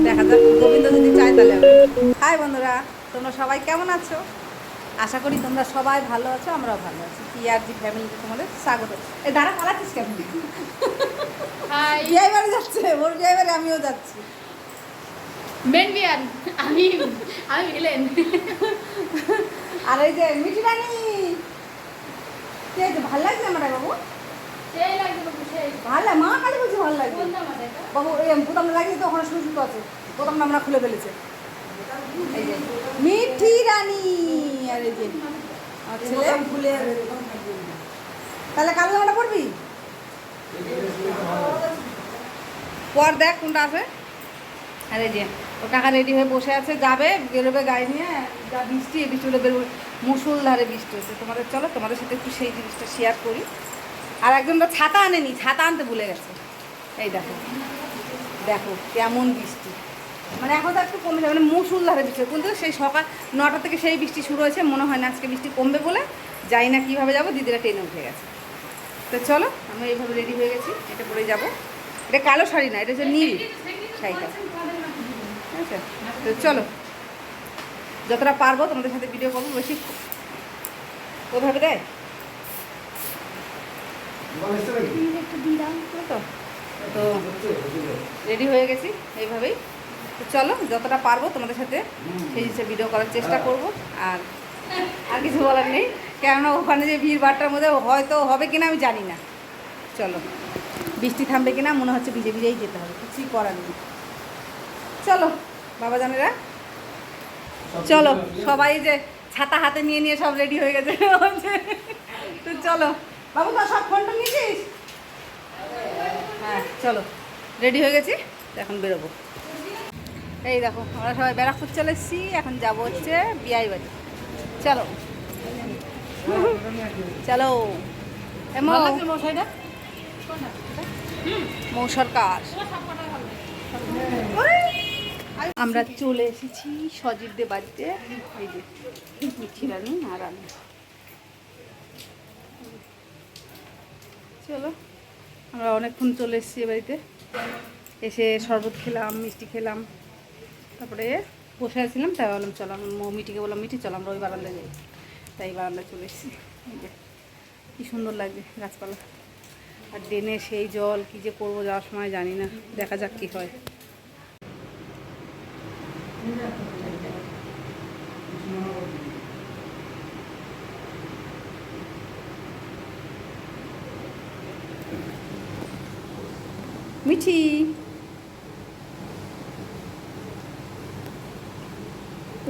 দেখা যাক গোবিন্দ যদি চায় তাহলে হবে। হাই বন্ধুরা, তোমরা সবাই কেমন আছো? আশা করি তোমরা সবাই ভালো আছো, আমরাও ভালো আছি। টিআরজি ফ্যামিলিতে তোমাদের স্বাগত। এই দাঁড়া, পালাচ্ছিস কেমন? বিয়ে বাড়ি যাচ্ছে, ওর বিয়ে বাড়ি আমিও যাচ্ছি। মেন বিয়ান আমি আমি ভিলেন। আর এই যে মিঠি রানী, কে যে ভালো লাগছে আমার বাবু? সেই লাগবে বাবু, সেই ভালো, মা কালী বলছি ভালো লাগবে কোনটা মাঝে বাবু। এই বোতামটা লাগিয়ে তো ওখানে শুধু সুতো আছে, বোতামটা আমরা খুলে ফেলেছে। এই যে মিঠি রানী, আর এই যে আমার ছেলে খুলে। তাহলে কালো জামাটা পরবি? পর দেখ কোনটা আছে। আর এই যে ও টাকা রেডি হয়ে বসে আছে, যাবে বেরোবে গাড়ি নিয়ে। যা বৃষ্টি, এই বৃষ্টিটা বেরোবে, মুষলধারে বৃষ্টি হচ্ছে। তোমাদের চলো তোমাদের সাথে একটু সেই জিনিসটা শেয়ার করি। আর একজনটা ছাতা আনেনি, ছাতা আনতে ভুলে গেছে। এই দেখো দেখো কেমন বৃষ্টি, মানে এখন তো একটু কমে যাবে, মানে মুষলধারে বৃষ্টি। কিন্তু সেই সকাল 9টা থেকে সেই বৃষ্টি শুরু হয়েছে, মনে হয় না আজকে বৃষ্টি কমবে বলে। যাই না কীভাবে যাবো, দিদিরা ট্রেনে উঠে গেছে। তো চলো, আমি এইভাবে রেডি হয়ে গেছি, এটা পরে যাবো। এটা কালো শাড়ি না, এটা হচ্ছে নীল শাড়িটা, ঠিক আছে? তো চলো, যতটা পারবো তোমাদের সাথে ভিডিও করবো। বেশি ওইভাবে দেয় তো রেডি হয়ে গেছি এইভাবেই। তো চলো, যতটা পারবো তোমাদের সাথে সেই হিসেবে ভিডিও করার চেষ্টা করব। আর আর কিছু বলার নেই, কেননা ওখানে যে ভিড় ভাড়টার মধ্যে হয়তো হবে কিনা আমি জানি না। চলো, বৃষ্টি থামবে কিনা, মনে হচ্ছে ভিজে ভিজেই যেতে হবে, কিছুই করার নেই। চলো বাবা জানেরা, চলো। সবাই যে ছাতা হাতে নিয়ে নিয়ে সব রেডি হয়ে গেছে। তো চলো বাবু, তো সব ফোনটা নিয়েছিস? হ্যাঁ চলো, রেডি হয়ে গেছি, এখন বেরোবো। এই দেখো আমরা সবাই ব্যারাকপুর চলে এসেছি, এখন যাবো হচ্ছে বিআই বাড়ি। চলো চলো। মৌ সরকার, আমরা চলে এসেছি সজীবদের বাড়িতে। এই যে মিঠি রানী আর আমি, চলো। আমরা অনেকক্ষণ চলে এসেছি বাড়িতে, এসে শরবত খেলাম, মিষ্টি খেলাম, তারপরে বসে আছিলাম। তাই বললাম চলো, মিঠিকে বললাম মিঠি চলো আমরা ওই বারান্দায় যাই। তাই বারান্দায় চলে এসেছি। এই যে কী সুন্দর লাগছে গাছপালা, আর ড্রেনে সেই জল, কী যে করবো যাওয়ার সময় জানি না, দেখা যাক কী হয়। মিঠি,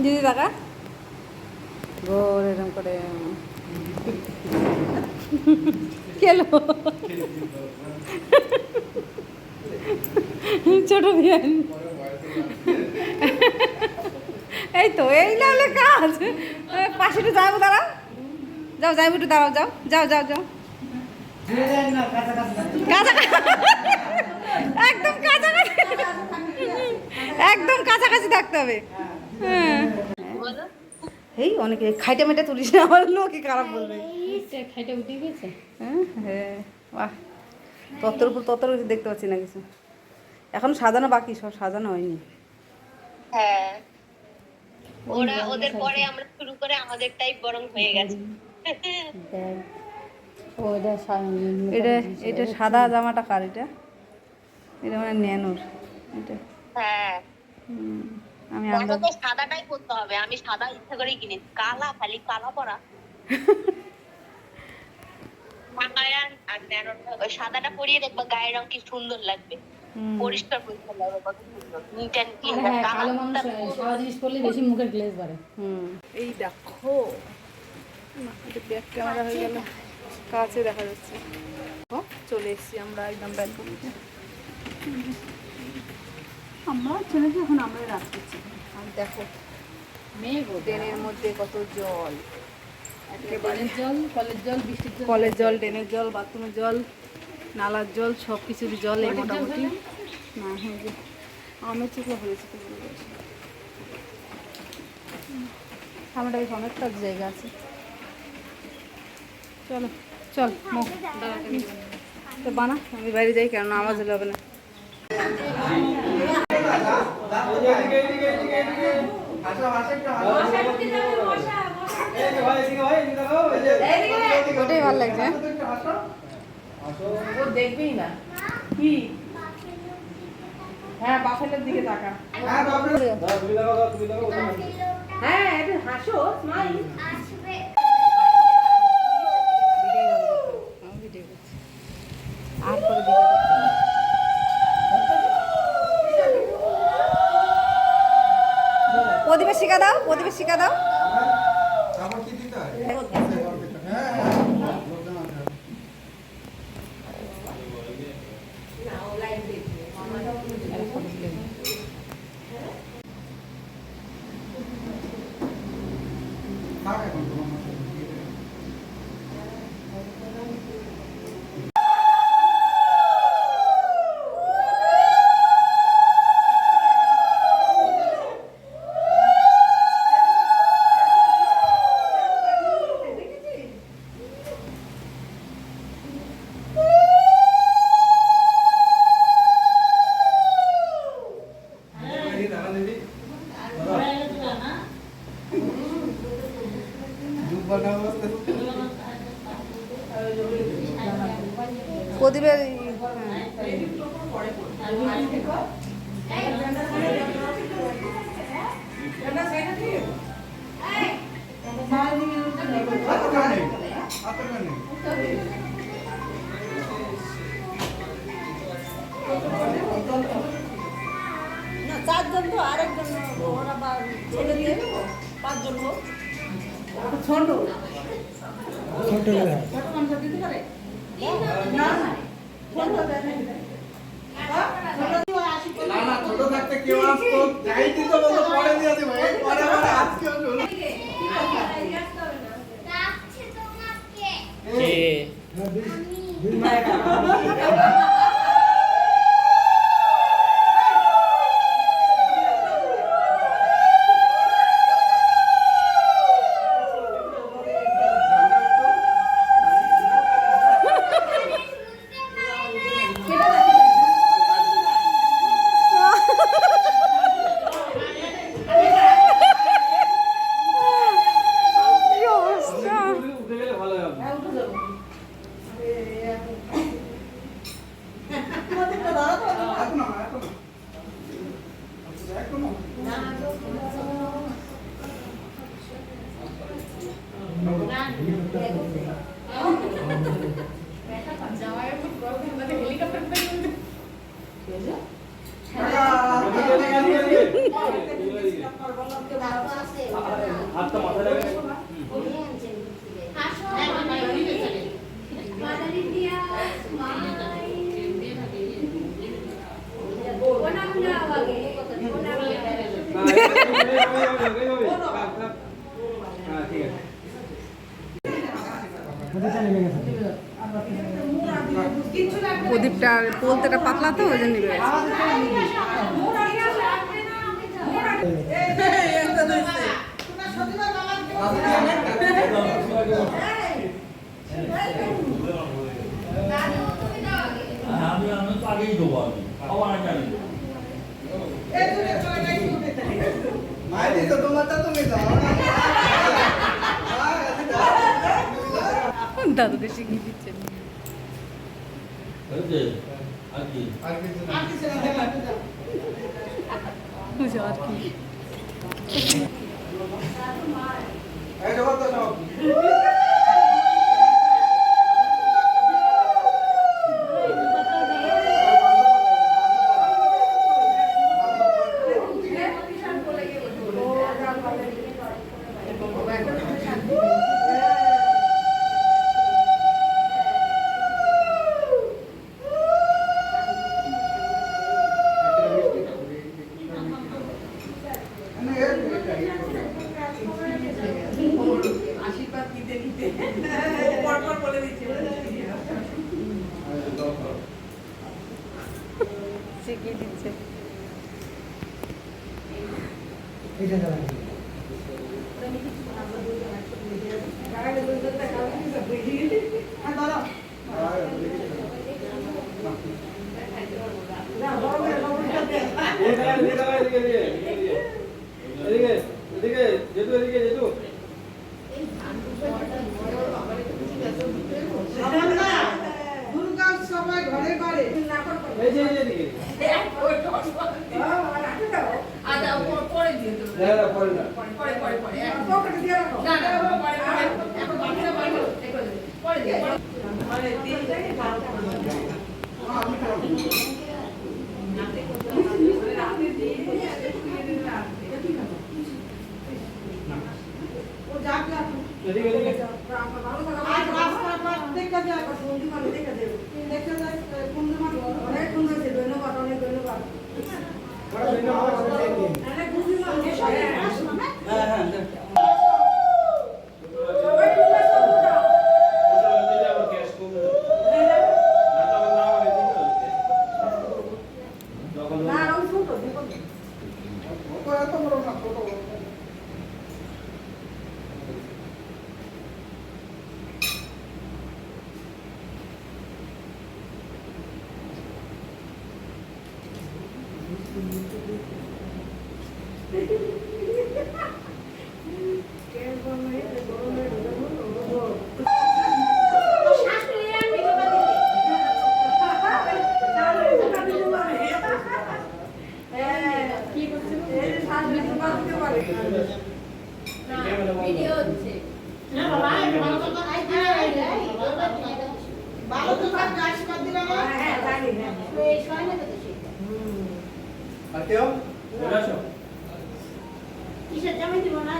দিদি টাকা গোর এরকম করে কেলো ছোট বিয়ান। এই তো এই নাহলে কাজ, পাশে একটু যাবো, দাঁড়াও, যাও যাইবো, একটু দাঁড়াও, যাও যাও যাও যাও। একদম কাছাকাছি, একদম কাছাকাছি থাকতে হবে। হ্যাঁ এই অনেকে খাইটা মেটা তুলিস না, আমার লোকই খারাপ বলবে। খাইটা উঠে গেছে। হ্যাঁ হ্যাঁ, বাহ, তত্ত্বের উপর তত্ত্বের উপর দেখতে পাচ্ছি না কিছু। এখন সাজানো বাকি, সব সাজানো হয়নি। হ্যাঁ, ওরা ওদের পরে আমরা শুরু করে আমাদেরটাই বরং হয়ে গেছে। এটা এটা সাদা জামাটা কার? এটা এটা মানে ন্যানোর এটা। হ্যাঁ, আমি আমাকে সাদাটাই পরতে হবে, আমি সাদা ইচ্ছা করেই কিনেছি। কালা, খালি কালা পরা আর ওই সাদাটা পরিয়ে দেখবা গায়ের রং কি সুন্দর লাগবে, পরিষ্কার পরিচ্ছন্ন লাগবে, কত সুন্দর নিট এন্ড ক্লিন। ভালো মানুষ সাদা জিনিস পরলে বেশি মুখের গ্লেজ বাড়ে। এই দেখো ব্যাক ক্যামেরা হয়ে গেল, কাছে দেখা যাচ্ছে। চলে এসেছি আমরা একদম ব্যালকনিতে। আমরা ছেলেকে এখন আমরাই রাত করছি। আর দেখো ড্রেনের মধ্যে কত জল, ড্রেনের জল, কলের জল, বৃষ্টির জল, কলের জল, ড্রেনের জল, বাথরুমের জল, নালার জল, সব কিছুর জল এই মোটামুটি। না হ্যাঁ, যে আমের চোখে হয়েছে তো বলে গেছে। সামনেটা বেশ অনেকটা জায়গা আছে। চলো চল তো বানা, আমি বাইরে যাই, কেন আওয়াজ হলে হবে না। ওটাই ভালো লাগছে। ও দেখবেই না কি। হ্যাঁ বাফেলের দিকে তাকা। হ্যাঁ একটু হাসো, স্মাইল। আর পরে ভিডিও করতে হবে। প্রদীপের শিখা দাও, প্রদীপের শিখা দাও। আমার কি দিতে হয়? প্রদীপের না 4 জন তো আরেকজন ওরা বা ছেলে দিয়ে 5 জন হোক। ছোট ছোট মানুষ দিতে পারে না না ছোট না না, ছোট থাকতে কেউ আসতো, যাই দিত বলতো পরে দিয়ে দেবো, এই পরে আবার আজকেও চলে। কি অবস্থা। এখন না, এখন না। এখন না। প্রদীপটা পোলতেটা পাতলা তো ওই জন্য নিবে। আমি তো আগেই দেবো আমি আবার জানি মায়ের দিত তোমারটা তুমি দাও। দাদুকে শিখিয়ে দিচ্ছেন। আর কি আর কিছু না। বুঝো আর কি। এই দেখো তো সব। আশীর্বাদ নিতে নিতে পরপর বলে দিচ্ছে শিখিয়ে দিচ্ছে। এই আর কেউ কিসের জামাই দিব না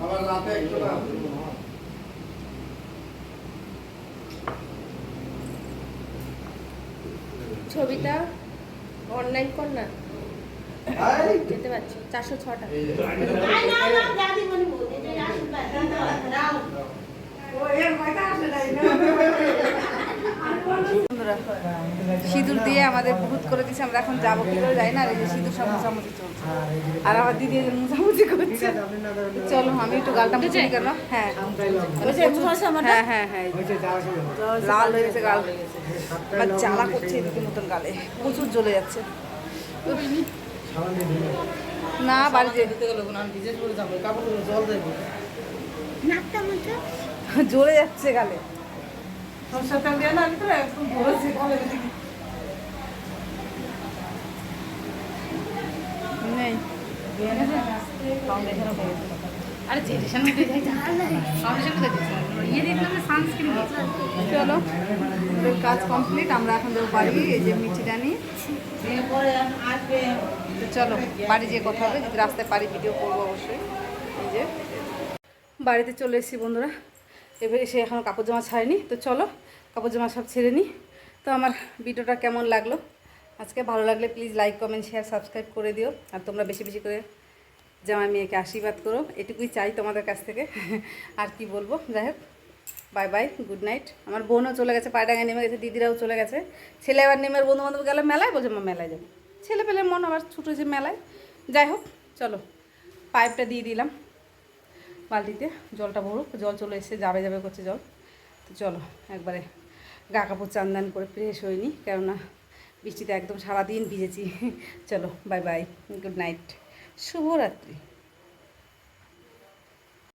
আবার রাতে একটু না ছবিটা অনলাইন কর না, এই যেতে পারছি 406 টাকা। আই না না দাদি মনি বলতে যে আশীর্বাদ দাও ও এর কয়টা আসে নাই বন্ধুরা সিঁদুর দিয়ে আমাদের বহুত করে দিচ্ছে, আমরা এখন যাবো কি করে যাই না, আর এই যে সিঁদুর সব মোছামুছি চলছে আর আমার দিদি এই যে মোছামুছি করছে। চলো আমি একটু গালটা মুছে নিই কেন, হ্যাঁ হ্যাঁ হ্যাঁ হ্যাঁ লাল হয়ে গেছে গাল, এবার জ্বালা করছে এদিকে মতন গালে, প্রচুর জ্বলে যাচ্ছে। না বাড়িতে জ্বলে যাচ্ছে গালে, নেই আরে জেনারেশন মধ্যে যাই ফাউন্ডেশন কোথায় ইয়ে দিলাম না সানস্ক্রিন। চলো ওদের কাজ কমপ্লিট, আমরা এখন দেবো বাড়ি। এই যে মিঠিটা নিয়ে তো চলো বাড়ি যেয়ে কথা হবে, যদি রাস্তায় পারি ভিডিও করবো অবশ্যই। এই যে বাড়িতে চলে এসেছি বন্ধুরা, এবার এসে এখনও কাপড় জামা ছাড়েনি, তো চলো কাপড় জামা সব ছেড়ে নিই। তো আমার ভিডিওটা কেমন লাগলো আজকে, ভালো লাগলে please like comment share subscribe করে দিও, আর তোমরা বেশি বেশি করে জামাই মেয়েকে আশীর্বাদ করো, এটুকুই চাই তোমাদের কাছ থেকে। আর কি বলবো, যাই হোক বাই বাই, গুড নাইট। আমার বোনও চলে গেছে, পায়ডাঙ্গায় নেমে গেছে, দিদিরাও চলে গেছে। ছেলে আবার নেমের বন্ধু বান্ধব গেলে মেলায়, বলছে মা মেলায় যাবো, ছেলে পেলে মন আবার ছুটেছে মেলায়। যাই হোক চলো পাইপটা দিয়ে দিলাম বালতিতে, জলটা ভরুক, জল চলে এসে যাবে যাবে করছে জল। তো চলো একবারে গা কাপড় চান করে ফ্রেশ হয়নি, কেননা বৃষ্টিতে একদম সারাদিন ভিজেছি। চলো বাই বাই, গুড নাইট, শুভরাত্রি।